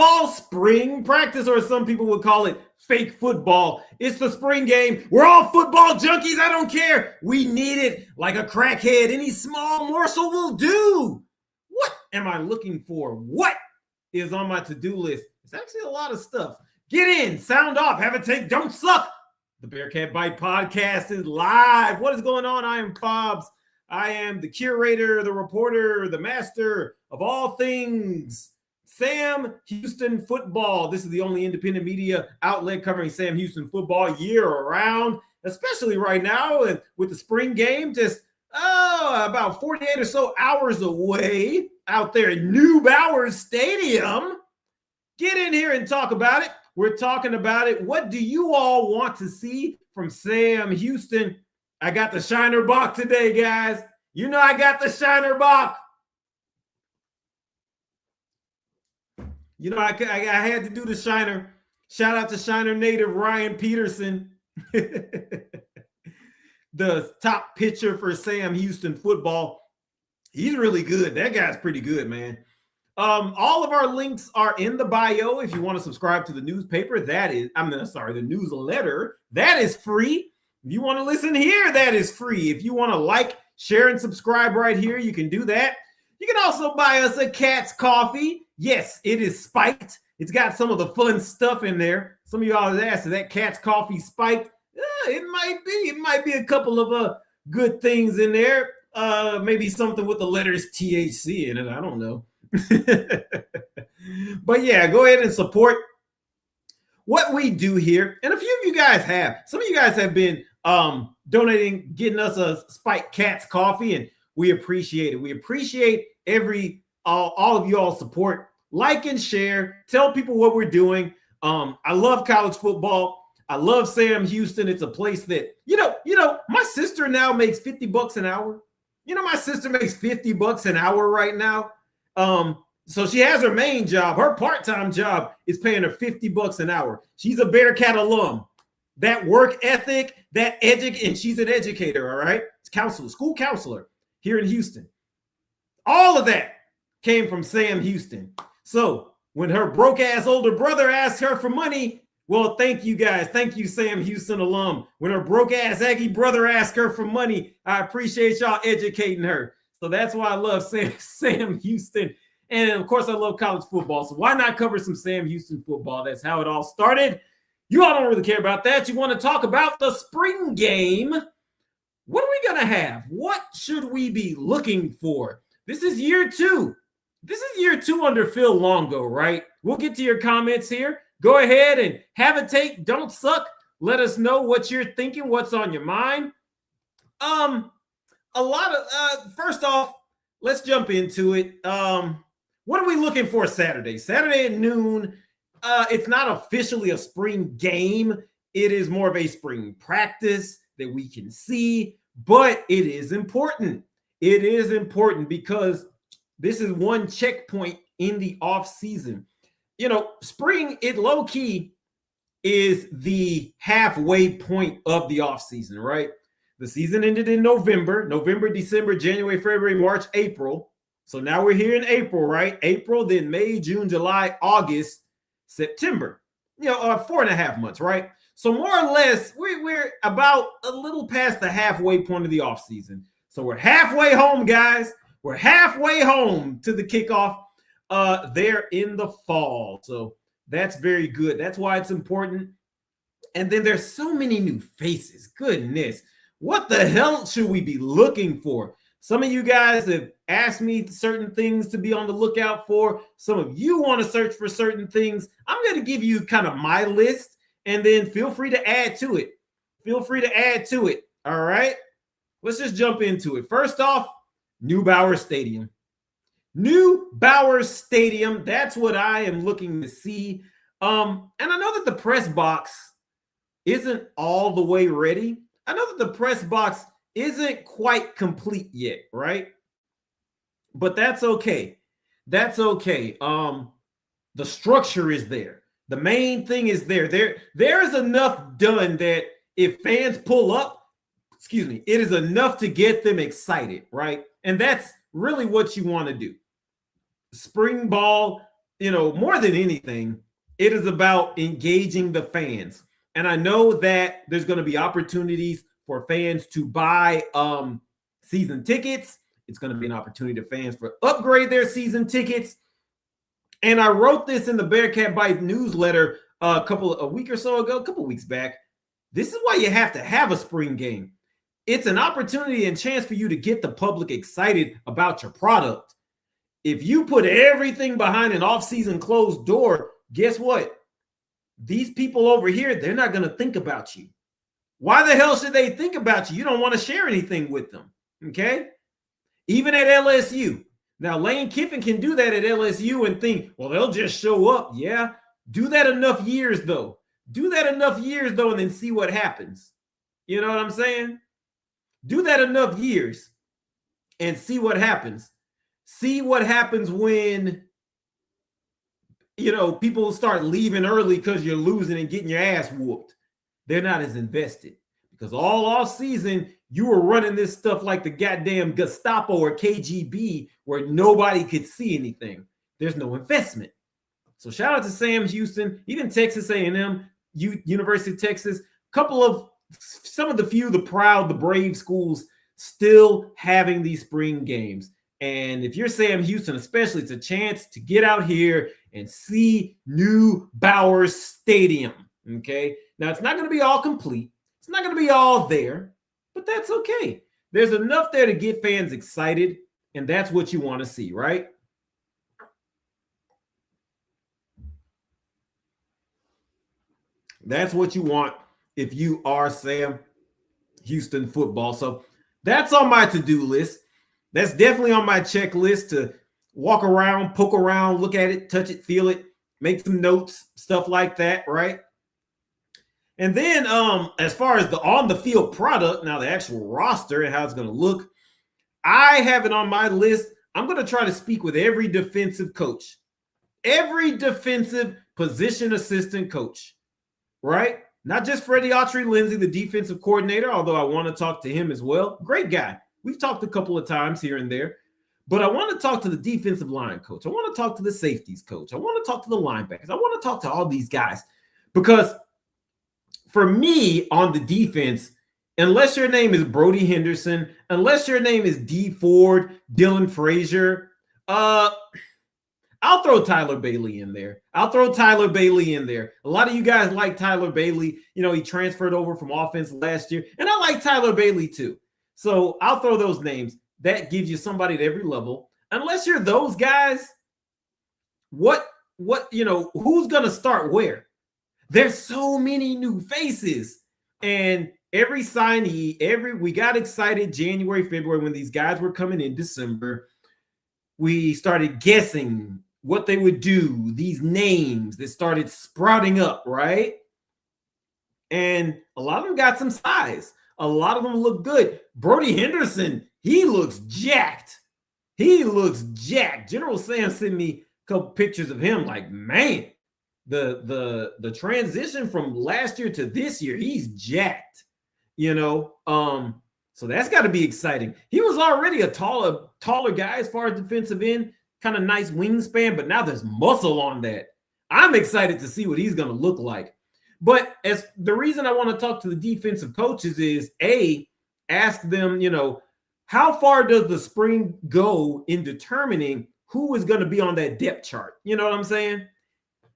football spring practice, or some people would call it fake football. It's the spring game. We're all football junkies. I don't care. We need it like a crackhead. Any small morsel will do. What am I looking for? What is on my to-do list? It's actually a lot of stuff. Get in, sound off, have a take, don't suck. The Bearkat Bite podcast is live. What is going on? I am Fobbs. I am the curator, the reporter, the master of all things Sam Houston football. This is the only independent media outlet covering Sam Houston football year round, especially right now and with the spring game just about 48 or so hours away out there in New Bowers Stadium. Get in here and talk about it. We're talking about it. What do you all want to see from Sam Houston? I got the Shiner Bock today, guys. You know I got the Shiner Bock. You know I had to do the Shiner. Shout out to Shiner native Ryan Peterson, the top pitcher for Sam Houston football. He's really good. That guy's pretty good, man. All of our links are in the bio. If you want to subscribe to the newspaper, the newsletter, that is free. If you want to listen here, that is free. If you want to like, share, and subscribe right here, you can do that. You can also buy us a Cat's Coffee. Yes, it is spiked. It's got some of the fun stuff in there. Some of y'all have asked, is that Cat's Coffee spiked? It might be. It might be a couple of good things in there. Maybe something with the letters THC in it. I don't know. But yeah, go ahead and support what we do here. And a few of you guys have. Some of you guys have been donating, getting us a Spike Cat's Coffee, and we appreciate it. We appreciate all of y'all's support. Like and share. Tell people what we're doing. I love college football. I love Sam Houston. It's a place that, you know, my sister now makes $50 an hour. You know, my sister makes $50 an hour right now. So she has her main job. Her part-time job is paying her $50 an hour. She's a Bearkat alum. That work ethic, and she's an educator, all right? Counselor, school counselor here in Houston. All of that came from Sam Houston. So when her broke-ass older brother asked her for money, well, thank you guys. Thank you, Sam Houston alum. When her broke-ass Aggie brother asked her for money, I appreciate y'all educating her. So that's why I love Sam Houston. And, of course, I love college football. So why not cover some Sam Houston football? That's how it all started. You all don't really care about that. You want to talk about the spring game. What are we going to have? What should we be looking for? This is year 2. This is year 2 under Phil Longo, right? We'll get to your comments here. Go ahead and have a take. Don't suck. Let us know what you're thinking, what's on your mind. First off, let's jump into it. What are we looking for Saturday? Saturday at noon. It's not officially a spring game. It is more of a spring practice that we can see, but it is important. It is important because this is one checkpoint in the off season. You know, spring, it low key is the halfway point of the off season, right? The season ended in November, December, January, February, March, April. So now we're here in April, right? April, then May, June, July, August, September. 4.5 months, right? So more or less, we're about a little past the halfway point of the offseason. So we're halfway home, guys. We're halfway home to the kickoff there in the fall. So that's very good. That's why it's important. And then there's so many new faces. Goodness. What the hell should we be looking for? Some of you guys have asked me certain things to be on the lookout for. Some of you want to search for certain things. I'm going to give you kind of my list, and then feel free to add to it. All right? Let's just jump into it. First off, New Bowers Stadium. New Bowers Stadium. That's what I am looking to see. And I know that the press box isn't all the way ready. I know that the press box isn't quite complete yet, right? But that's okay. That's okay. The structure is there. The main thing is there. There's enough done that if fans pull up, it is enough to get them excited, right? And that's really what you want to do. Spring ball more than anything, it is about engaging the fans. And I know that there's going to be opportunities for fans to buy season tickets. It's going to be an opportunity to fans for upgrade their season tickets. And I wrote this in the Bearkat Bite newsletter a week or so ago, a couple weeks back. This is why you have to have a spring game. It's an opportunity and chance for you to get the public excited about your product. If you put everything behind an off-season closed door, guess what? These people over here, they're not going to think about you. Why the hell should they think about you? You don't want to share anything with them, okay? Even at LSU. Now, Lane Kiffin can do that at LSU and think, well, they'll just show up. Yeah, do that enough years, though. Do that enough years, though, and then see what happens. You know what I'm saying? Do that enough years and see what happens. See what happens when, people start leaving early because you're losing and getting your ass whooped. They're not as invested because all off season, you were running this stuff like the goddamn Gestapo or KGB where nobody could see anything. There's no investment. So shout out to Sam Houston, even Texas A&M, University of Texas, some of the brave schools still having these spring games. And if you're Sam Houston, especially, it's a chance to get out here and see New Bowers Stadium. Okay. Now, it's not going to be all complete. It's not going to be all there, but that's okay. There's enough there to get fans excited, and that's what you want to see, right? That's what you want if you are Sam Houston football. So that's on my to-do list. That's definitely on my checklist to walk around, poke around, look at it, touch it, feel it, make some notes, stuff like that, right? And then as far as the on-the-field product, now the actual roster and how it's going to look, I have it on my list. I'm going to try to speak with every defensive coach, every defensive position assistant coach, right? Not just Freddie Autry-Lindsay, the defensive coordinator, although I want to talk to him as well. Great guy. We've talked a couple of times here and there. But I want to talk to the defensive line coach. I want to talk to the safeties coach. I want to talk to the linebackers. I want to talk to all these guys. Because for me on the defense, unless your name is Brody Henderson, unless your name is D Ford, Dylan Frazier, I'll throw Tyler Bailey in there. A lot of you guys like Tyler Bailey. He transferred over from offense last year. And I like Tyler Bailey too. So I'll throw those names. That gives you somebody at every level. Unless you're those guys, who's going to start where? There's so many new faces. And every signee, we got excited January, February when these guys were coming in December. We started guessing what they would do, these names that started sprouting up, right? And a lot of them got some size. A lot of them look good. Brody Henderson, he looks jacked. General Sam sent me a couple pictures of him like, man, the transition from last year to this year, he's jacked, so that's got to be exciting. He was already a taller guy as far as defensive end, kind of nice wingspan, but now there's muscle on that. I'm excited to see what he's going to look like. But as the reason I want to talk to the defensive coaches is ask them, how far does the spring go in determining who is going to be on that depth chart? You know what I'm saying?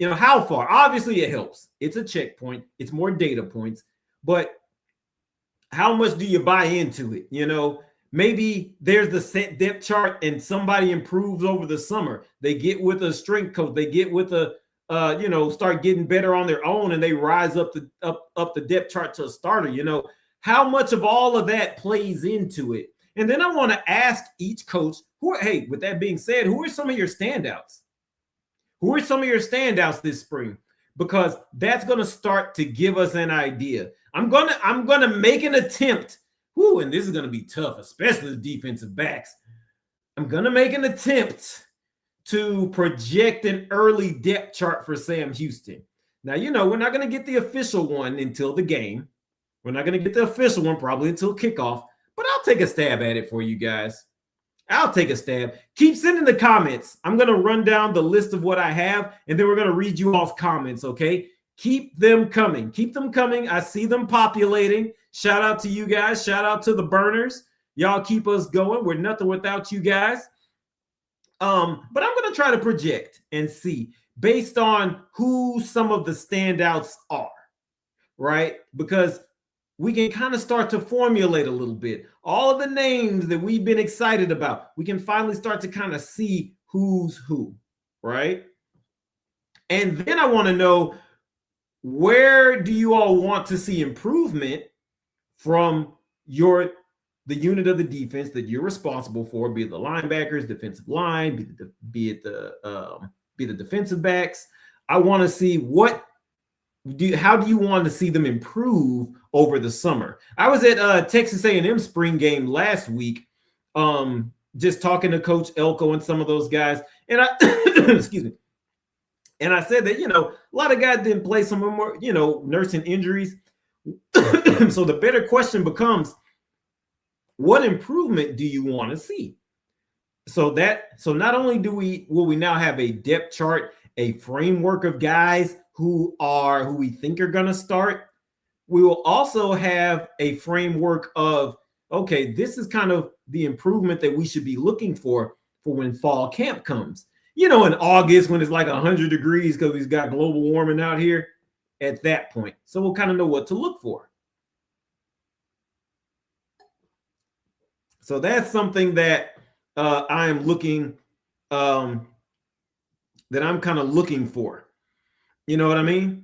How far? Obviously, it helps. It's a checkpoint. It's more data points. But how much do you buy into it? Maybe there's the set depth chart and somebody improves over the summer. They get with a strength coach. They get with start getting better on their own and they rise up the depth chart to a starter. How much of all of that plays into it? And then I want to ask each coach, with that being said, who are some of your standouts? Who are some of your standouts this spring? Because that's going to start to give us an idea. I'm gonna make an attempt. And this is going to be tough, especially the defensive backs. I'm going to make an attempt to project an early depth chart for Sam Houston. Now, we're not going to get the official one until the game. We're not going to get the official one probably until kickoff, but I'll take a stab at it for you guys. I'll take a stab. Keep sending the comments. I'm going to run down the list of what I have, and then we're going to read you off comments, okay? Keep them coming. Keep them coming. I see them populating. Shout out to you guys. Shout out to the burners. Y'all keep us going. We're nothing without you guys. But I'm going to try to project and see based on who some of the standouts are, right? Because we can kind of start to formulate a little bit. All of the names that we've been excited about, we can finally start to kind of see who's who, right? And then I want to know, where do you all want to see improvement from the unit of the defense that you're responsible for, be it the linebackers, defensive line, be it the defensive backs? I want to see how do you want to see them improve over the summer? I was at Texas A&M spring game last week, just talking to Coach Elko and some of those guys, and I excuse me, and I said that a lot of guys didn't play, some of them were nursing injuries. So the better question becomes, what improvement do you want to see? So not only will we now have a depth chart, a framework of guys who we think are going to start, we will also have a framework of, okay, this is kind of the improvement that we should be looking for when fall camp comes. In August, when it's like 100 degrees because we've got global warming out here at that point. So we'll kind of know what to look for. So that's something that I am looking, that I'm kind of looking for. You know what I mean?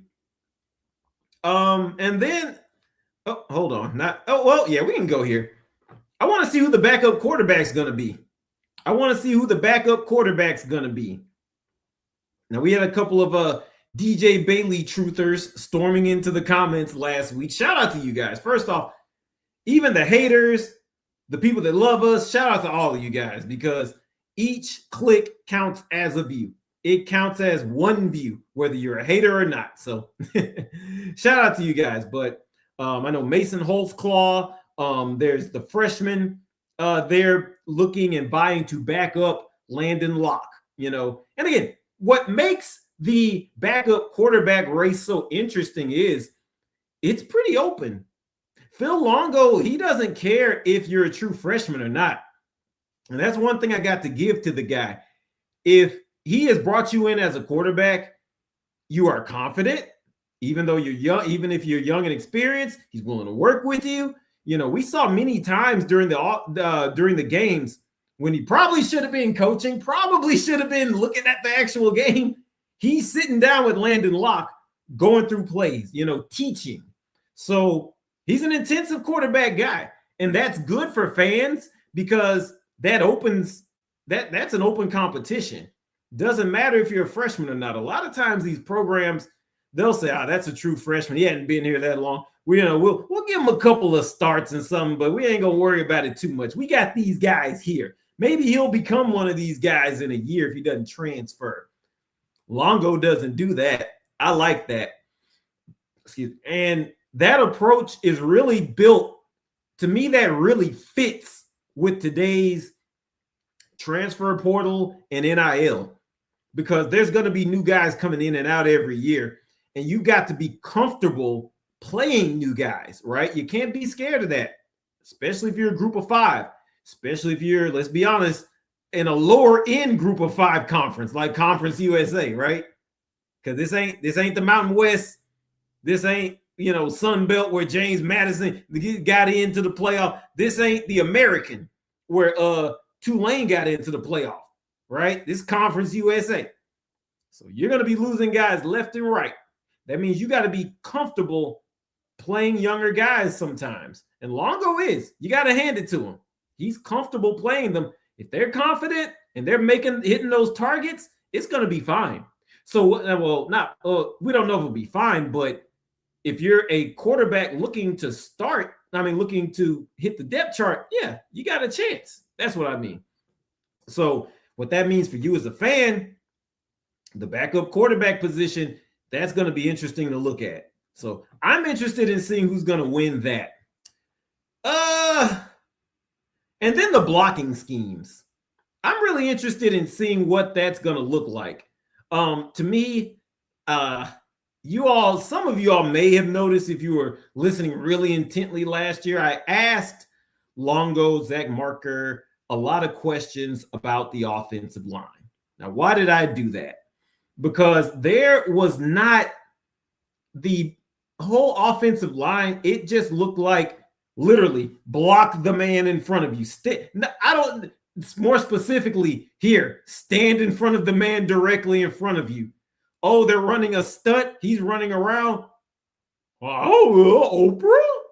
And then, hold on. Yeah, we can go here. I want to see who the backup quarterback's going to be. Now, we had a couple of DJ Bailey truthers storming into the comments last week. Shout out to you guys. First off, even the haters, the people that love us, shout out to all of you guys, because each click counts as a view. It counts as one view, whether you're a hater or not. So shout out to you guys. But I know Mason Holtzclaw, there's the freshman they're looking and vying to back up Landon Locke, And again, what makes the backup quarterback race so interesting is it's pretty open. Phil Longo, he doesn't care if you're a true freshman or not. And that's one thing I got to give to the guy. If he has brought you in as a quarterback, you are confident, even though you're young, even if you're young and experienced, he's willing to work with you. We saw many times during the games when he probably should have been coaching, probably should have been looking at the actual game. He's sitting down with Landon Locke, going through plays, teaching. So he's an intensive quarterback guy, and that's good for fans because that's an open competition. Doesn't matter if you're a freshman or not. A lot of times these programs, they'll say, that's a true freshman. He hadn't been here that long. We'll give him a couple of starts and something, but we ain't going to worry about it too much. We got these guys here. Maybe he'll become one of these guys in a year if he doesn't transfer. Longo doesn't do that. I like that. And that approach is really built, to me, that really fits with today's transfer portal and NIL, because there's going to be new guys coming in and out every year, and you got to be comfortable playing new guys, right? You can't be scared of that, especially if you're a group of five, especially if you're, let's be honest, in a lower end group of five conference like Conference USA, right? Because this ain't the Mountain West. This ain't, Sun Belt where James Madison got into the playoff. This ain't the American where Tulane got into the playoff, right? This Conference USA. So you're going to be losing guys left and right. That means you got to be comfortable playing younger guys sometimes. And Longo is. You got to hand it to him. He's comfortable playing them. If they're confident and they're hitting those targets, it's going to be fine. So, we don't know if it'll be fine, but if you're a quarterback looking to hit the depth chart, yeah, you got a chance. That's what I mean. So what that means for you as a fan, the backup quarterback position, that's going to be interesting to look at. So I'm interested in seeing who's going to win that. And then the blocking schemes. I'm really interested in seeing what that's going to look like. To me, some of you all may have noticed if you were listening really intently last year, I asked Longo, Zach Marker, a lot of questions about the offensive line. Now, why did I do that? Because there was not the whole offensive line. It just looked like literally block the man in front of you. More specifically here, stand in front of the man directly in front of you. Oh, they're running a stunt. He's running around. Oh,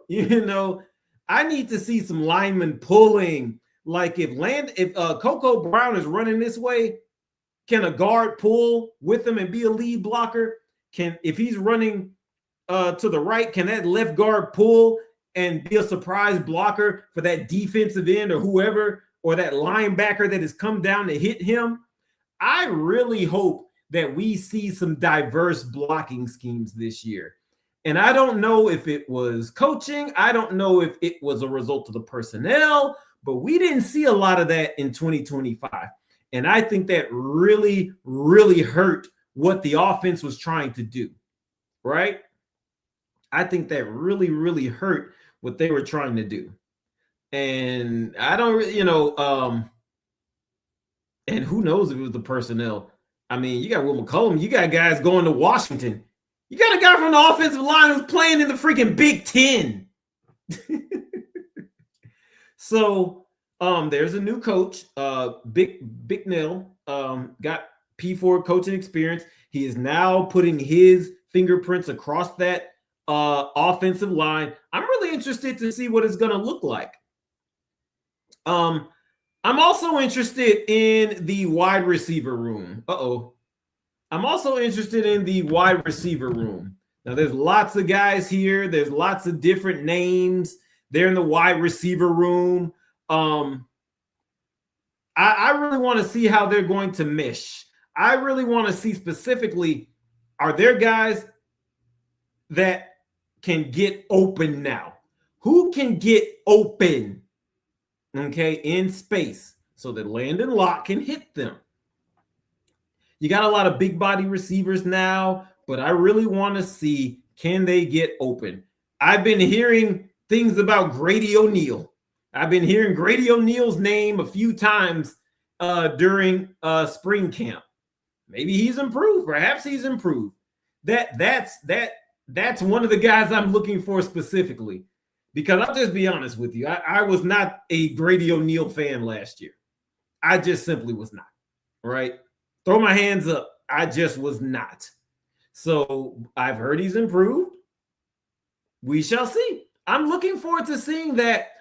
Oprah. I need to see some linemen pulling. Like if Coco Brown is running this way, can a guard pull with him and be a lead blocker? If he's running to the right, can that left guard pull and be a surprise blocker for that defensive end or whoever, or that linebacker that has come down to hit him? I really hope that we see some diverse blocking schemes this year. And I don't know if it was coaching. I don't know if it was a result of the personnel, but we didn't see a lot of that in 2025. And I think that really, really hurt what the offense was trying to do, right? I think that really, really hurt what they were trying to do. And I don't, and who knows if it was the personnel. I mean, you got Will McCollum. You got guys going to Washington. You got a guy from the offensive line who's playing in the freaking Big Ten. So there's a new coach, Big Nell, got P4 coaching experience. He is now putting his fingerprints across that offensive line. I'm really interested to see what it's going to look like. I'm also interested in the wide receiver room. I'm also interested in the wide receiver room. Now, there's lots of guys here. There's lots of different names. They're in the wide receiver room. I really want to see how they're going to mesh. I really want to see specifically, are there guys that can get open now? Who can get open, okay, in space so that Landon Locke can hit them? You got a lot of big body receivers now, but I really want to see, can they get open? I've been hearing things about Grady O'Neal. I've been hearing Grady O'Neal's name a few times during spring camp. Maybe he's improved. Perhaps he's improved. That's one of the guys I'm looking for specifically, because I'll just be honest with you. I was not a Grady O'Neal fan last year. I just simply was not, right? Throw my hands up. I just was not. So I've heard he's improved. We shall see. I'm looking forward to seeing that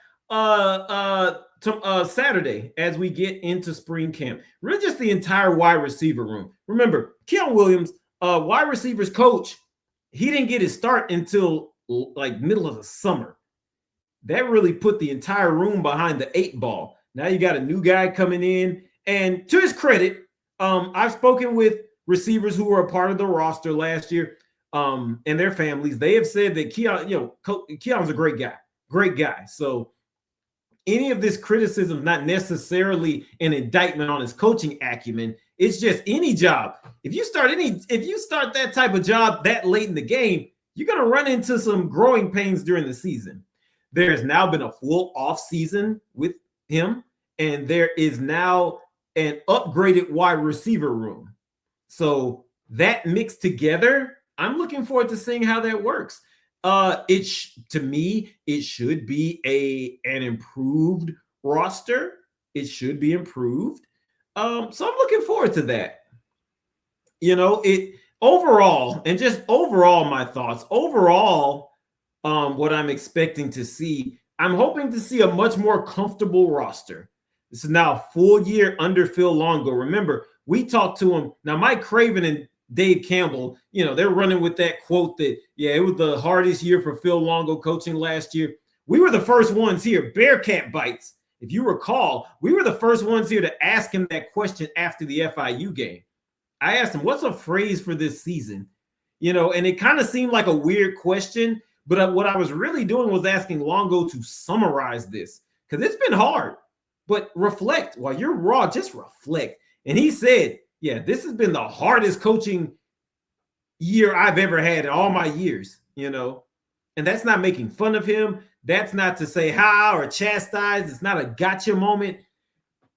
Saturday as we get into spring camp. Really just the entire wide receiver room. Remember, Keon Williams, wide receivers coach, he didn't get his start until like middle of the summer. That really put the entire room behind the 8 ball. Now you got a new guy coming in. And to his credit, I've spoken with receivers who were a part of the roster last year and their families. They have said that Keon's a great guy. So any of this criticism is not necessarily an indictment on his coaching acumen. It's just any job. If you start that type of job that late in the game, you're going to run into some growing pains during the season. There has now been a full off season with him, and there is now an upgraded wide receiver room. So that mixed together, I'm looking forward to seeing how that works. To me, it should be an improved roster. It should be improved. So I'm looking forward to that. Overall, my thoughts. Overall, what I'm expecting to see, I'm hoping to see a much more comfortable roster. This is now a full year under Phil Longo. Remember, we talked to him. Now, Mike Craven and Dave Campbell, they're running with that quote that, it was the hardest year for Phil Longo coaching last year. We were the first ones here, Bearkat bites. If you recall, we were the first ones here to ask him that question after the FIU game. I asked him, what's a phrase for this season? And it kind of seemed like a weird question, but what I was really doing was asking Longo to summarize this, because it's been hard. But reflect while you're raw, just reflect. And he said, yeah, this has been the hardest coaching year I've ever had in all my years, and that's not making fun of him. That's not to say how or chastise. It's not a gotcha moment.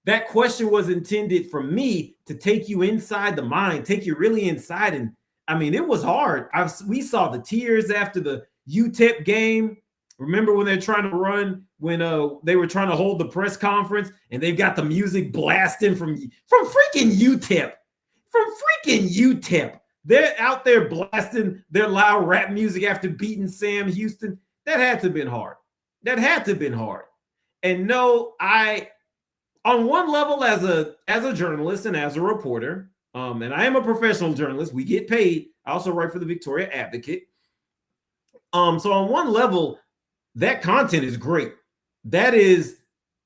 That question was intended for me to take you inside the mind, take you really inside. And I mean, it was hard. We saw the tears after the UTEP game. Remember when they're trying to run, when they were trying to hold the press conference and they've got the music blasting from freaking UTEP, They're out there blasting their loud rap music after beating Sam Houston. That had to have been hard. And no, on one level, as a journalist and as a reporter, and I am a professional journalist, we get paid. I also write for the Victoria Advocate. So on one level, that content is great. That is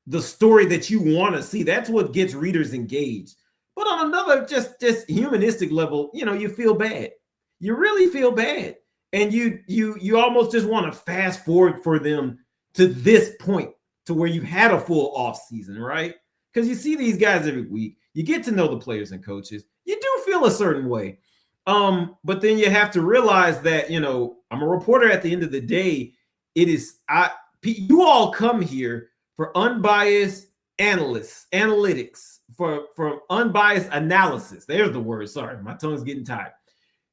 the story that you want to see. That's what gets readers engaged. But on another, just humanistic level, you feel bad. You really feel bad, and you almost just want to fast forward for them to this point, to where you've had a full off season, right? Because you see these guys every week. You get to know the players and coaches. You do feel a certain way. But then you have to realize that, I'm a reporter at the end of the day. You all come here for unbiased analytics, for unbiased analysis. There's the word. Sorry, my tongue's getting tired.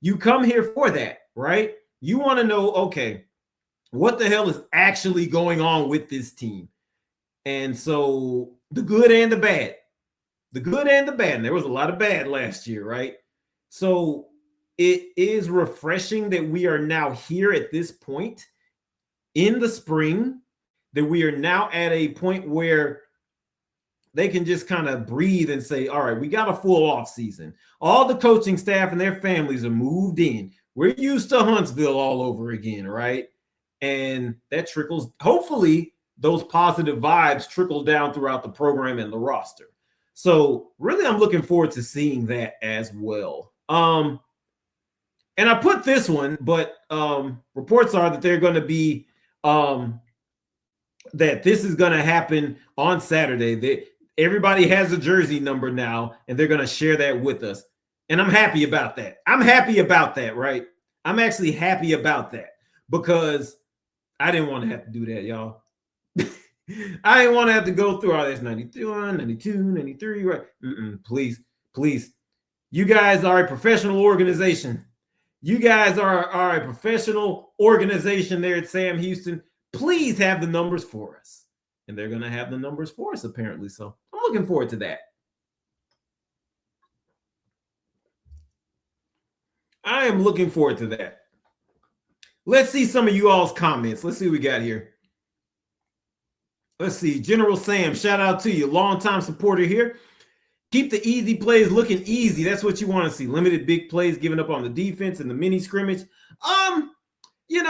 You come here for that, right? You want to know, okay, what the hell is actually going on with this team? And so the good and the bad, and there was a lot of bad last year, right? So it is refreshing that we are now here at this point in the spring, that we are now at a point where they can just kind of breathe and say, all right, we got a full off season. All the coaching staff and their families are moved in. We're used to Huntsville all over again, right? And that trickles, hopefully those positive vibes trickle down throughout the program and the roster. So really, I'm looking forward to seeing that as well. And I put this one, but reports are that they're going to be that this is going to happen on Saturday. Everybody has a jersey number now, and they're going to share that with us. And I'm happy about that. Right? I'm actually happy about that, because I didn't want to have to do that, y'all. I didn't want to have to go through all this 91, 92, 93, right? Please. You guys are a professional organization. Are a professional organization there at Sam Houston. Please have the numbers for us. And they're going to have the numbers for us, apparently. So I'm looking forward to that. I am looking forward to that. Let's see some of you all's comments. Let's see what we got here. Let's see. General Sam, shout out to you. Longtime supporter here. Keep the easy plays looking easy. That's what you want to see. Limited big plays, giving up on the defense and the mini scrimmage. Yeah,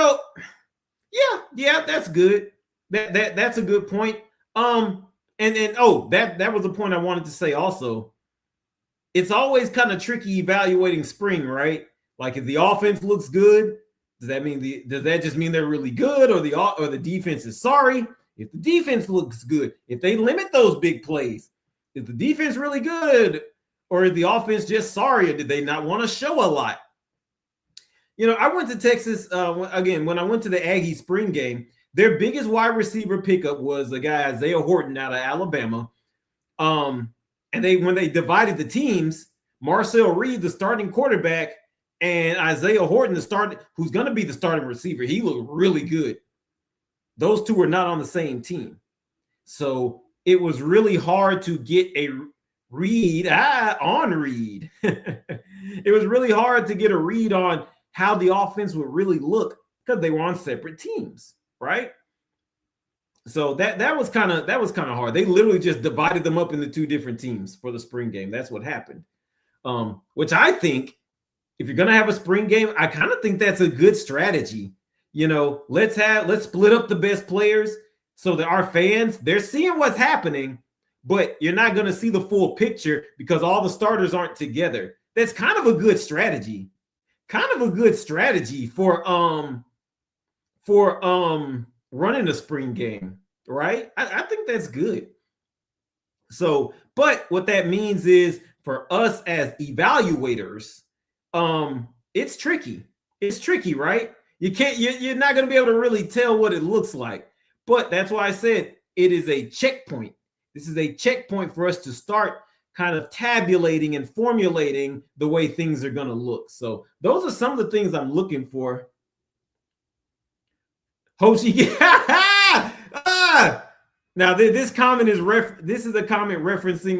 that's good. That's a good point. That was a point I wanted to say also. It's always kind of tricky evaluating spring, right? Like, if the offense looks good, does that just mean they're really good, or the defense is sorry? If the defense looks good, if they limit those big plays, is the defense really good, or is the offense just sorry, or did they not want to show a lot? I went to Texas again when I went to the Aggie spring game. Their biggest wide receiver pickup was the guy Isaiah Horton out of Alabama. And when they divided the teams, Marcel Reed, the starting quarterback, and Isaiah Horton, who's going to be the starting receiver, he looked really good. Those two were not on the same team. So it was really hard to get a read on Reed. It was really hard to get a read on how the offense would really look, because they were on separate teams, right? So that was kind of hard. They literally just divided them up into two different teams for the spring game. That's what happened. Which I think, if you're gonna have a spring game, I kind of think that's a good strategy. Let's split up the best players so that our fans, they're seeing what's happening, but you're not going to see the full picture because all the starters aren't together. That's kind of a good strategy. For running a spring game, right? I think that's good. So, but what that means is for us as evaluators, it's tricky. It's tricky, right? You're not going to be able to really tell what it looks like. But that's why I said it is a checkpoint. This is a checkpoint for us to start kind of tabulating and formulating the way things are going to look. So those are some of the things I'm looking for. Hoshi, now this comment is this is a comment referencing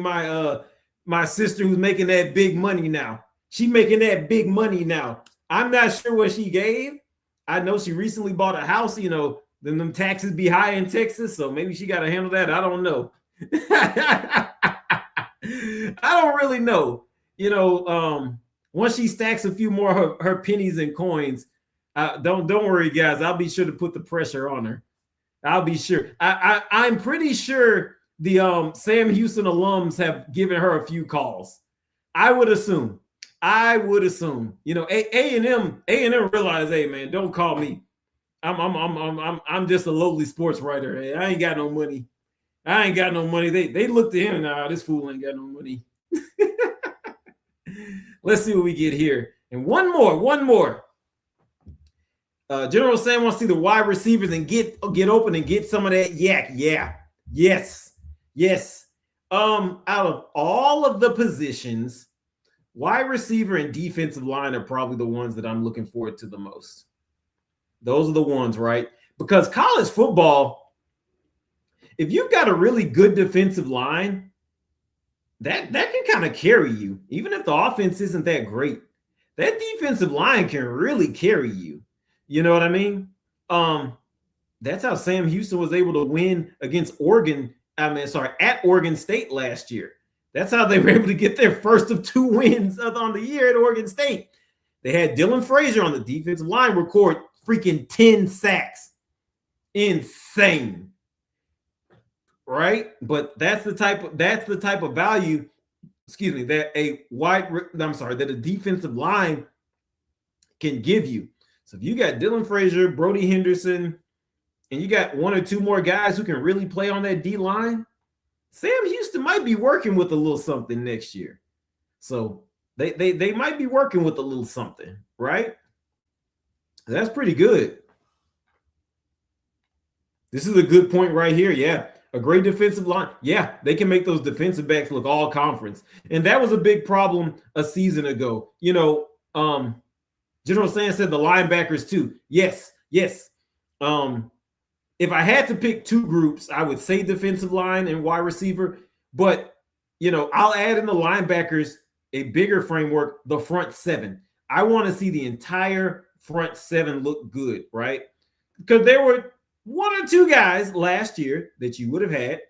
my sister who's making that big money now. She making that big money now. I'm not sure what she gave. I know she recently bought a house. You know, then them taxes be high in Texas, so maybe she got to handle that. I don't know. I don't really know. You know, once she stacks a few more her pennies and coins, don't worry, guys. I'll be sure to put the pressure on her. I'll be sure. I'm pretty sure the Sam Houston alums have given her a few calls. I would assume. You know, A&M realize, hey man, don't call me. I'm just a lowly sports writer. Hey, I ain't got no money. They looked at him. Nah, this fool ain't got no money. Let's see what we get here. And one more. General Sam wants to see the wide receivers and get open and get some of that yak. Yeah. Yes. Out of all of the positions, wide receiver and defensive line are probably the ones that I'm looking forward to the most. Those are the ones, right? Because college football, if you've got a really good defensive line, that can kind of carry you. Even if the offense isn't that great, that defensive line can really carry you. You know what I mean? That's how Sam Houston was able to win against at Oregon State last year. That's how they were able to get their first of 2 wins on the year at Oregon State. They had Dylan Frazier on the defensive line record freaking 10 sacks. Insane. Right? But that's the type of value, that a defensive line can give you. So if you got Dylan Frazier, Brody Henderson, and you got 1 or 2 more guys who can really play on that D line, Sam Houston might be working with a little something next year. So they might be working with a little something, right? That's pretty good. This is a good point right here. Yeah. A great defensive line. Yeah, they can make those defensive backs look all conference. And that was a big problem a season ago. You know, General Sam said the linebackers too. Yes. If I had to pick 2 groups, I would say defensive line and wide receiver. But, you know, I'll add in the linebackers a bigger framework, the front 7. I want to see the entire front 7 look good, right? Because there were 1 or 2 guys last year that you would have had.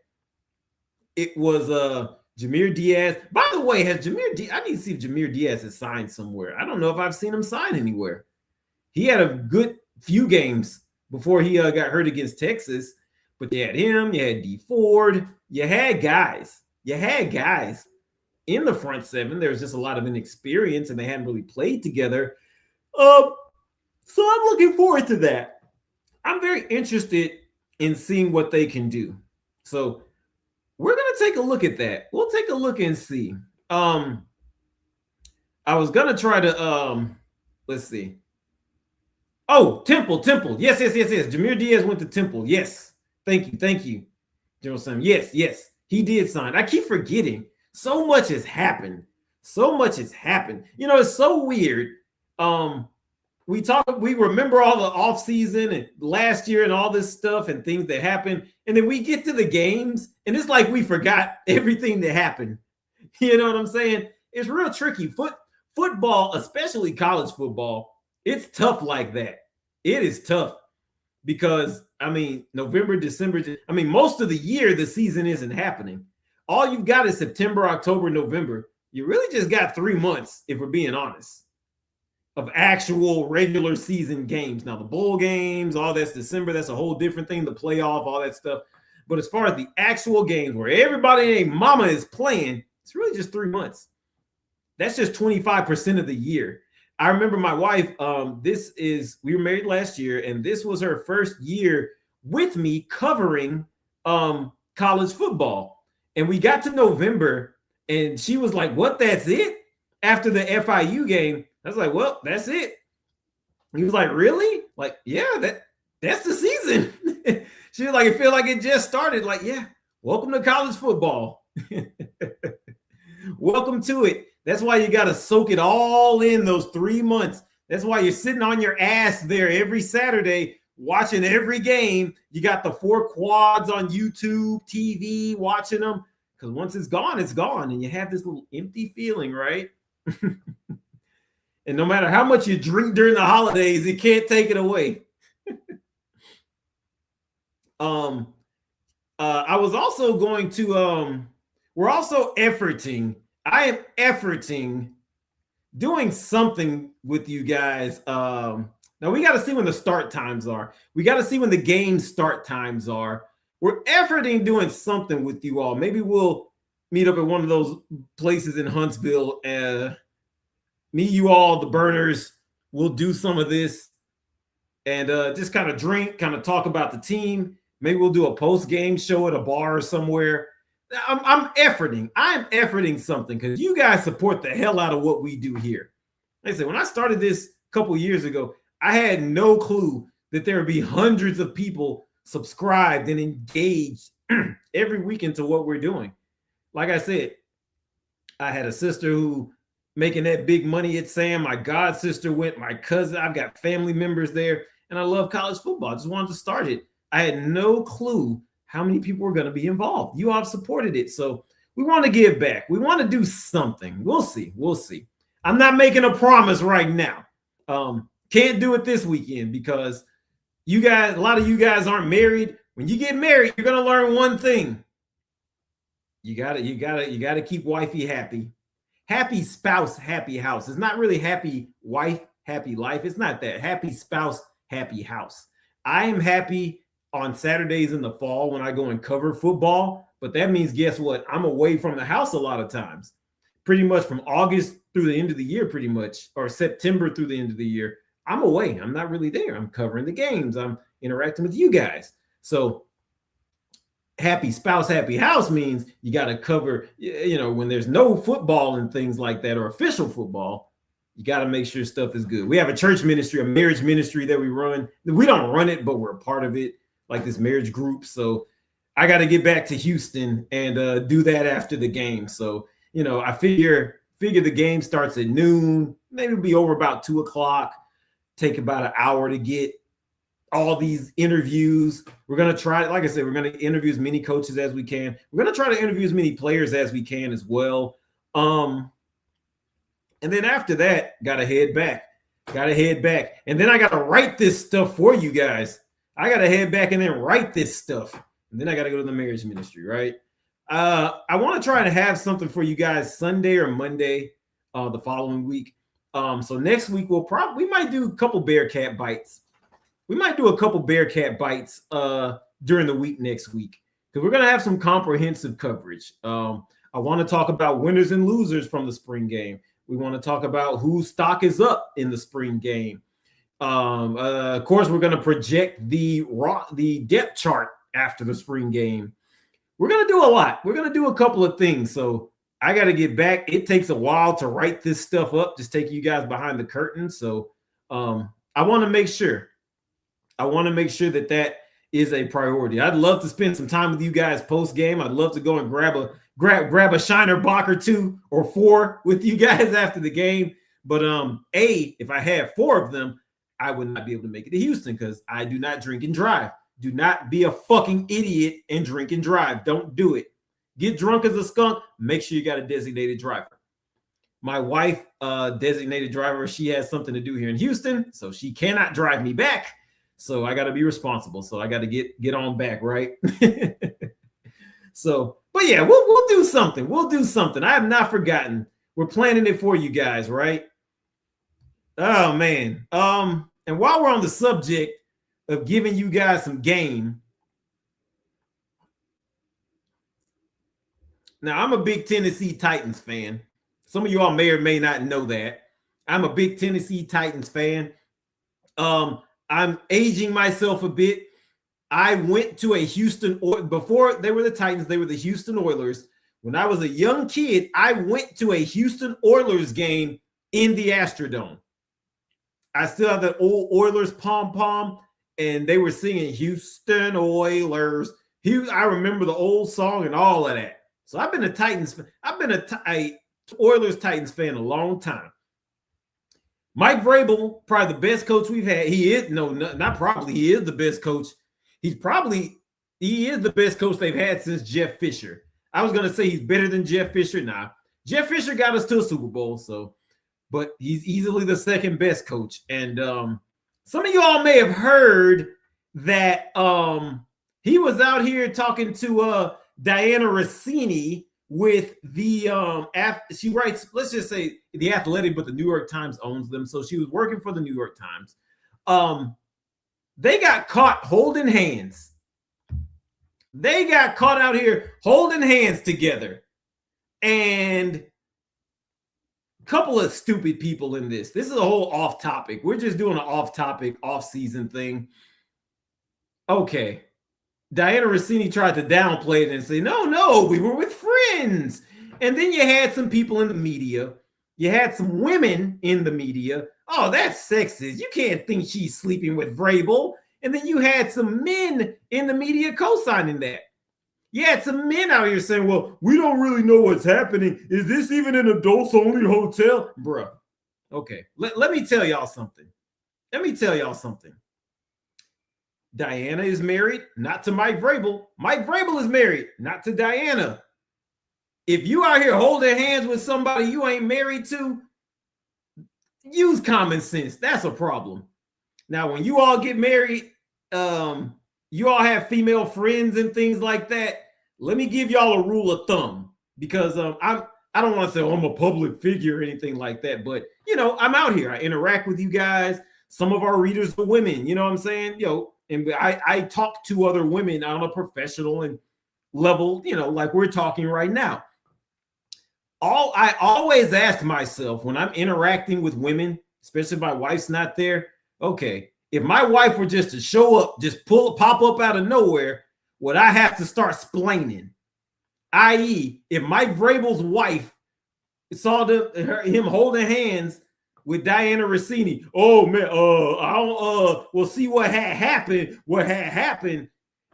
It was Jahmyr Diaz. By the way, I need to see if Jahmyr Diaz has signed somewhere. I don't know if I've seen him sign anywhere. He had a good few games before he got hurt against Texas. But you had him, you had D Ford, you had guys in the front 7. There's just a lot of inexperience and they hadn't really played together. So I'm looking forward to that. I'm very interested in seeing what they can do. So we're going to take a look at that. We'll take a look and see. I was going to try to, let's see. Oh, Temple. Yes. Jahmyr Diaz went to Temple. Yes. Thank you, General Sam. Yes, he did sign. I keep forgetting. So much has happened. You know, it's so weird. We remember all the offseason and last year and all this stuff and things that happened. And then we get to the games and it's like we forgot everything that happened. You know what I'm saying? It's real tricky. Football, especially college football, it's tough like that. It is tough because, I mean, November, December, most of the year, the season isn't happening. All you've got is September, October, November. You really just got 3 months, if we're being honest, of actual regular season games. Now, the bowl games, all that's December, that's a whole different thing, the playoff, all that stuff. But as far as the actual games where everybody and mama is playing, it's really just 3 months. That's just 25% of the year. I remember my wife, we were married last year, and this was her first year with me covering college football. And we got to November, and she was like, "What? That's it?" After the FIU game, I was like, "Well, that's it." He was like, "Really?" Like, "Yeah, that's the season." She was like, "It feel like it just started." Like, "Yeah, welcome to college football." Welcome to it. That's why you got to soak it all in those 3 months. That's why you're sitting on your ass there every Saturday watching every game. You got the 4 quads on YouTube, TV, watching them. Because once it's gone, it's gone. And you have this little empty feeling, right? And no matter how much you drink during the holidays, it can't take it away. I was also going to, we're also efforting. I am efforting doing something with you guys. Now we got to see when the start times are. We got to see when the game start times are. We're efforting doing something with you all. Maybe we'll meet up at one of those places in Huntsville. Me, you all, the burners, we'll do some of this and just kind of drink, kind of talk about the team. Maybe we'll do a post-game show at a bar or somewhere. I'm efforting. I'm efforting something because you guys support the hell out of what we do here. Like I said, when I started this a couple years ago, I had no clue that there would be hundreds of people subscribed and engaged every week into what we're doing. Like I said, I had a sister who making that big money at Sam. My god sister went, my cousin, I've got family members there, and I love college football. I just wanted to start it. I had no clue how many people were going to be involved. You all have supported it. So we want to give back. We want to do something. We'll see. We'll see. I'm not making a promise right now. Can't do it this weekend because you guys, a lot of you guys aren't married. When you get married, you're going to learn one thing. You gotta keep wifey happy. Happy spouse, happy house. It's not really happy wife, happy life. It's not that. Happy spouse, happy house. I am happy on Saturdays in the fall when I go and cover football, but that means guess what? I'm away from the house a lot of times. Pretty much from August through the end of the year, pretty much, or September through the end of the year. I'm away. I'm not really there. I'm covering the games. I'm interacting with you guys. So happy spouse, happy house means you got to cover, when there's no football and things like that or official football, you got to make sure stuff is good. We have a church ministry, a marriage ministry that we run. We don't run it, but we're a part of it, like this marriage group. So I got to get back to Houston and do that after the game. So, I figure the game starts at noon, maybe it'll be over about 2:00, take about an hour to get all these interviews. We're going to try, like I said, we're going to interview as many coaches as we can. We're going to try to interview as many players as we can as well. And then after that, got to head back. And then I got to write this stuff for you guys. I got to head back and then write this stuff. And then I got to go to the marriage ministry, right? I want to try to have something for you guys Sunday or Monday the following week. So next week, we might do a couple Bearkat bites. We might do a couple Bearkat bites during the week next week because we're going to have some comprehensive coverage. I want to talk about winners and losers from the spring game. We want to talk about whose stock is up in the spring game. Of course, we're going to project the depth chart after the spring game. We're going to do a lot. We're going to do a couple of things. So I got to get back. It takes a while to write this stuff up, just take you guys behind the curtain. So I want to make sure. that is a priority. I'd love to spend some time with you guys post game. I'd love to go and grab a Shiner Bock or 2 or 4 with you guys after the game. But if I had 4 of them, I would not be able to make it to Houston because I do not drink and drive. Do not be a fucking idiot and drink and drive. Don't do it. Get drunk as a skunk. Make sure you got a designated driver. My wife, designated driver, she has something to do here in Houston, so she cannot drive me back. So I got to be responsible. So I got to get on back, right? So, but yeah, we'll do something. We'll do something. I have not forgotten. We're planning it for you guys, right? Oh man. And while we're on the subject of giving you guys some game, now I'm a big Tennessee Titans fan. Some of you all may or may not know that. I'm a big Tennessee Titans fan. I'm aging myself a bit. I went to a Houston, before they were the Titans, they were the Houston Oilers. When I was a young kid, I went to a Houston Oilers game in the Astrodome. I still have the old Oilers pom-pom, and they were singing Houston Oilers. I remember the old song and all of that. So I've been a Titans. I've been a Oilers Titans fan a long time. Mike Vrabel, probably the best coach we've had. He is not probably. He is the best coach. He is the best coach they've had since Jeff Fisher. I was gonna say he's better than Jeff Fisher. Nah, Jeff Fisher got us to a Super Bowl, but he's easily the second best coach. And some of y'all may have heard that he was out here talking to Diana Rossini with the she writes, let's just say The Athletic, but the New York Times owns them. So she was working for the New York Times. They got caught holding hands. They got caught out here holding hands together. And a couple of stupid people in this. This is a whole off topic. We're just doing an off topic, off season thing. Okay. Diana Rossini tried to downplay it and say, no, we were with friends. And then you had some people in the media. You had some women in the media. Oh, that's sexist. You can't think she's sleeping with Vrabel. And then you had some men in the media co-signing that. You had some men out here saying, well, we don't really know what's happening. Is this even an adults-only hotel? Bruh. Okay, let me tell y'all something. Diana is married, not to Mike Vrabel. Mike Vrabel is married, not to Diana. If you out here holding hands with somebody you ain't married to, use common sense. That's a problem. Now, when you all get married, you all have female friends and things like that. Let me give y'all a rule of thumb, because I don't want to say, oh, I'm a public figure or anything like that, but I'm out here. I interact with you guys. Some of our readers are women. You know what I'm saying? And I talk to other women on a professional and level, like we're talking right now. I always ask myself when I'm interacting with women, especially if my wife's not there, okay, if my wife were just to show up, just pop up out of nowhere, would I have to start splaining? I.e., if Mike Vrabel's wife saw him holding hands with Diana Rossini, oh man, we'll see what had happened. What had happened?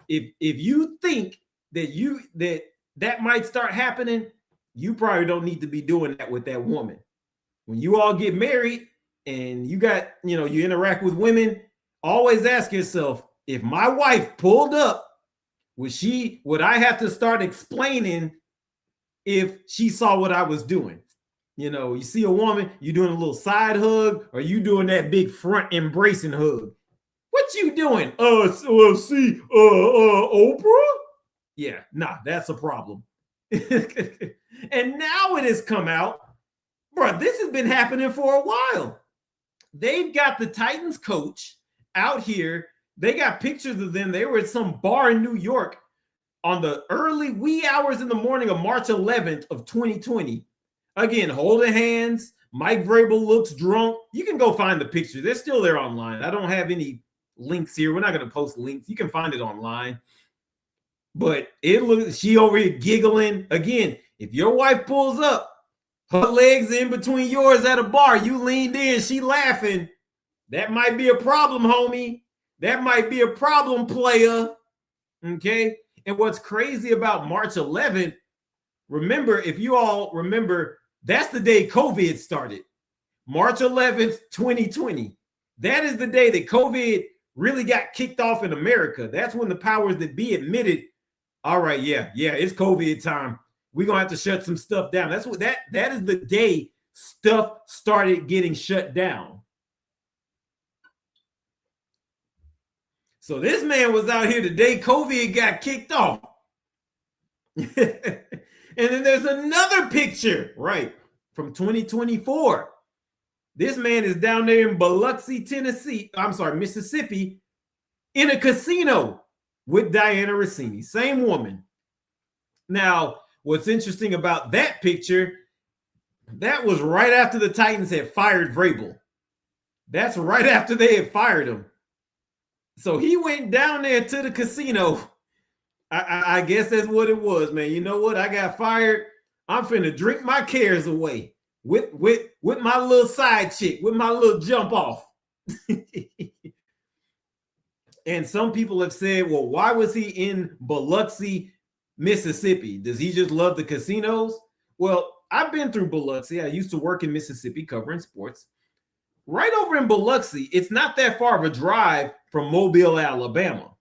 If you think that might start happening, you probably don't need to be doing that with that woman. When you all get married and you got, you interact with women, always ask yourself, if my wife pulled up, would I have to start explaining if she saw what I was doing? You see a woman, you doing a little side hug, or you doing that big front embracing hug. What you doing? See, Oprah? Yeah, nah, that's a problem. And now it has come out, bro, this has been happening for a while. They've got the Titans coach out here. They got pictures of them. They were at some bar in New York on the early wee hours in the morning of March 11th of 2020. Again, holding hands. Mike Vrabel looks drunk. You can go find the picture. They're still there online. I don't have any links here. We're not going to post links. You can find it online. But she over here giggling. Again, if your wife pulls up, her legs in between yours at a bar, you leaned in, she laughing, that might be a problem, homie. That might be a problem, player. Okay? And what's crazy about March 11th, remember, if you all remember, that's the day COVID started. March 11th, 2020. That is the day that COVID really got kicked off in America. That's when the powers that be admitted, all right, yeah, it's COVID time. We're going to have to shut some stuff down. That's what that is the day stuff started getting shut down. So this man was out here the day COVID got kicked off. And then there's another picture, right, from 2024. This man is down there in Biloxi, Mississippi, in a casino with Diana Rossini, same woman. Now, what's interesting about that picture, that was right after the Titans had fired Vrabel. That's right after they had fired him. So he went down there to the casino I guess that's what it was, man. You know what? I got fired. I'm finna drink my cares away with my little side chick, with my little jump off. And some people have said, well, why was he in Biloxi, Mississippi? Does he just love the casinos? Well, I've been through Biloxi. I used to work in Mississippi covering sports. Right over in Biloxi, it's not that far of a drive from Mobile, Alabama.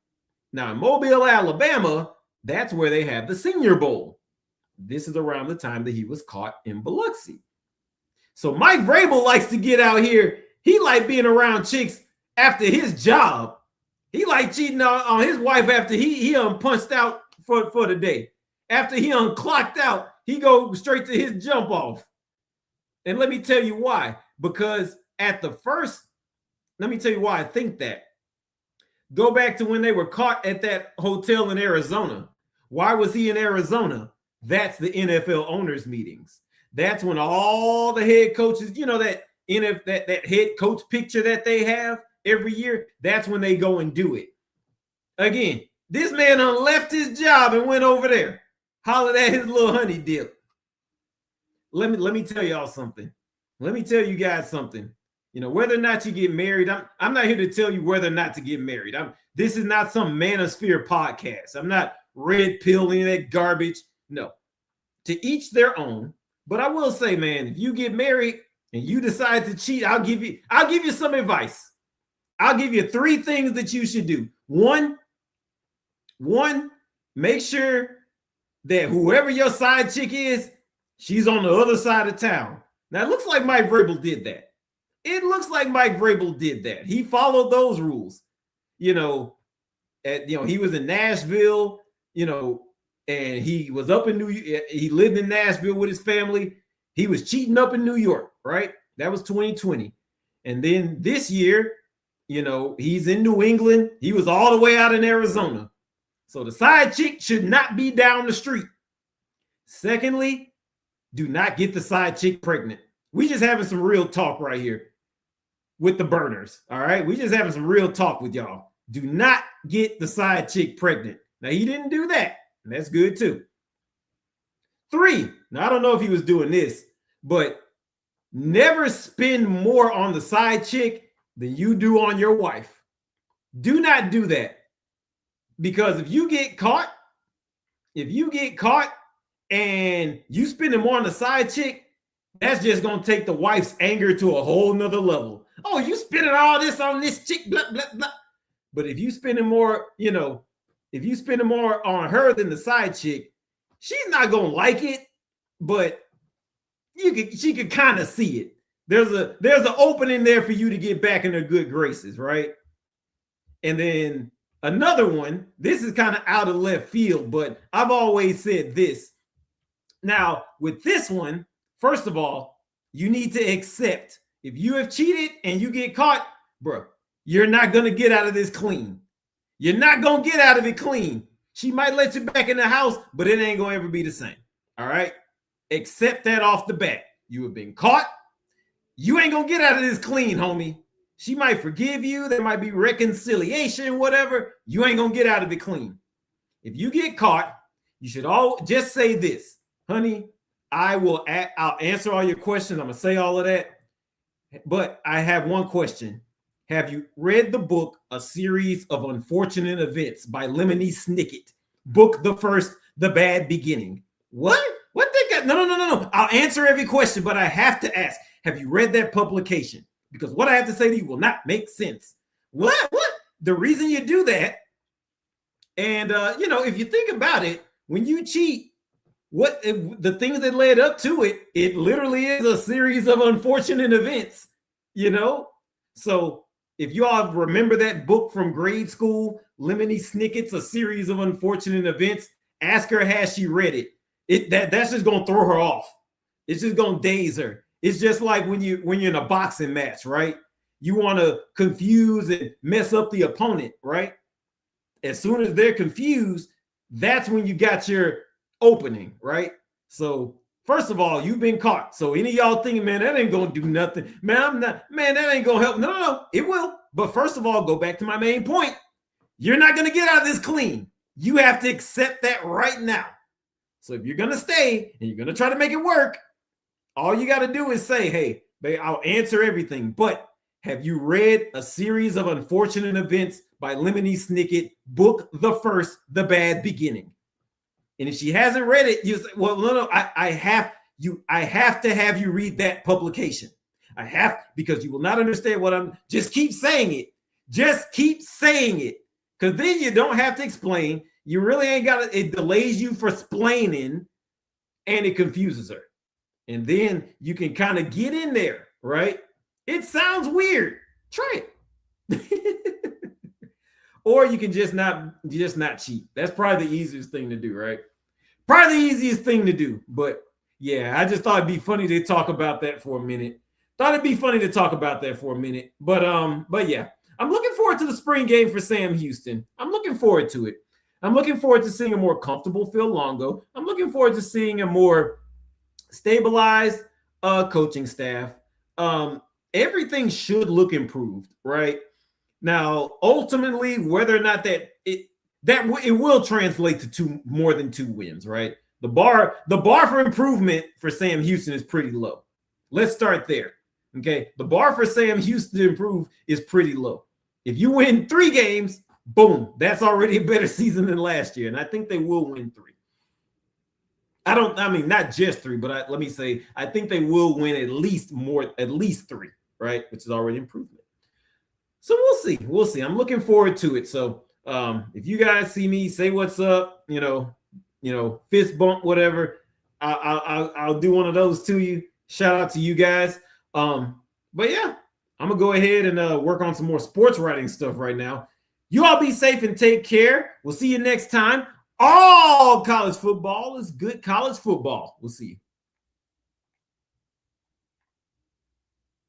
Now, in Mobile, Alabama, that's where they have the Senior Bowl. This is around the time that he was caught in Biloxi. So Mike Vrabel likes to get out here. He like being around chicks after his job. He like cheating on his wife after he punched out for the day. After he clocked out, he go straight to his jump off. And let me tell you why. Because at the first, let me tell you why I think that. Go back to when they were caught at that hotel in Arizona. Why was he in Arizona? That's the NFL owners meetings. That's when all the head coaches, you know, that head coach picture that they have every year, that's when they go and do it. Again, this man left his job and went over there, hollered at his little honey dip. Let me tell y'all something. Let me tell you guys something. You know, whether or not you get married, I'm not here to tell you whether or not to get married. This is not some manosphere podcast. I'm not red pilling that garbage. No, to each their own. But I will say, man, if you get married and you decide to cheat, I'll give you some advice. I'll give you 3 things that you should do. One, make sure that whoever your side chick is, she's on the other side of town. Now, it looks like Mike Vrabel did that. He followed those rules. He was in Nashville, and he was up in he lived in Nashville with his family. He was cheating up in New York, right? That was 2020. And then this year, he's in New England. He was all the way out in Arizona. So the side chick should not be down the street. Secondly, do not get the side chick pregnant. We just having some real talk right here with the burners. All right. We just having some real talk with y'all. Do not get the side chick pregnant. Now, he didn't do that. And that's good too. 3. Now, I don't know if he was doing this, but never spend more on the side chick than you do on your wife. Do not do that. Because if you get caught and you spending more on the side chick, that's just going to take the wife's anger to a whole nother level. Oh, you spending all this on this chick, blah, blah, blah. But if you spending more, on her than the side chick, she's not going to like it, but she could kind of see it. There's an opening there for you to get back in her good graces, right? And then another one, this is kind of out of left field, but I've always said this. Now, with this one, first of all, you need to accept if you have cheated and you get caught, bro, you're not going to get out of this clean. You're not going to get out of it clean. She might let you back in the house, but it ain't going to ever be the same. All right? Accept that off the bat. You have been caught. You ain't going to get out of this clean, homie. She might forgive you. There might be reconciliation, whatever. You ain't going to get out of it clean. If you get caught, you should all just say this, honey, I'll answer all your questions. I'm going to say all of that. But I have one question. Have you read the book, A Series of Unfortunate Events by Lemony Snicket? Book the first, The Bad Beginning. What? What they got? No. I'll answer every question, but I have to ask, have you read that publication? Because what I have to say to you will not make sense. What? The reason you do that, and if you think about it, when you cheat, the things that led up to it, it literally is a series of unfortunate events, So if you all remember that book from grade school, Lemony Snicket's A Series of Unfortunate Events, ask her, has she read it? That's just gonna throw her off. It's just gonna daze her. It's just like when you're in a boxing match, right? You want to confuse and mess up the opponent, right? As soon as they're confused, that's when you got your opening, right? So first of all, you've been caught. So any of y'all thinking, man, that ain't gonna do nothing. That ain't gonna help. No, it will. But first of all, go back to my main point. You're not gonna get out of this clean. You have to accept that right now. So if you're going to stay and you're going to try to make it work, all you got to do is say, hey, babe, I'll answer everything. But have you read A Series of Unfortunate Events by Lemony Snicket, book the first, The Bad Beginning? And if she hasn't read it, you say, well, no, I have to have you read that publication. I have, because you will not understand what I'm, just keep saying it. Just keep saying it. Because then you don't have to explain. You really ain't got to, it delays you for splaining and it confuses her. And then you can kind of get in there, right? It sounds weird. Try it. Or you can just not cheat. That's probably the easiest thing to do, right? Probably the easiest thing to do. But yeah, I just thought it'd be funny to talk about that for a minute. But yeah, I'm looking forward to the spring game for Sam Houston. I'm looking forward to it. I'm looking forward to seeing a more comfortable Phil Longo. I'm looking forward to seeing a more stabilized coaching staff. Everything should look improved, right? Now, ultimately, whether or not it will translate to more than 2 wins, right? The bar for improvement for Sam Houston is pretty low. Let's start there. Okay, the bar for Sam Houston to improve is pretty low. If you win 3 games, boom, that's already a better season than last year, and I think they will win 3. Not just 3, but let me say, I think they will win at least 3, right? Which is already improvement. So we'll see. I'm looking forward to it. So if you guys see me, say what's up, fist bump, whatever. I'll do one of those to you. Shout out to you guys. But yeah, I'm gonna go ahead and work on some more sports writing stuff right now. You all be safe and take care. We'll see you next time. All college football is good college football. We'll see you.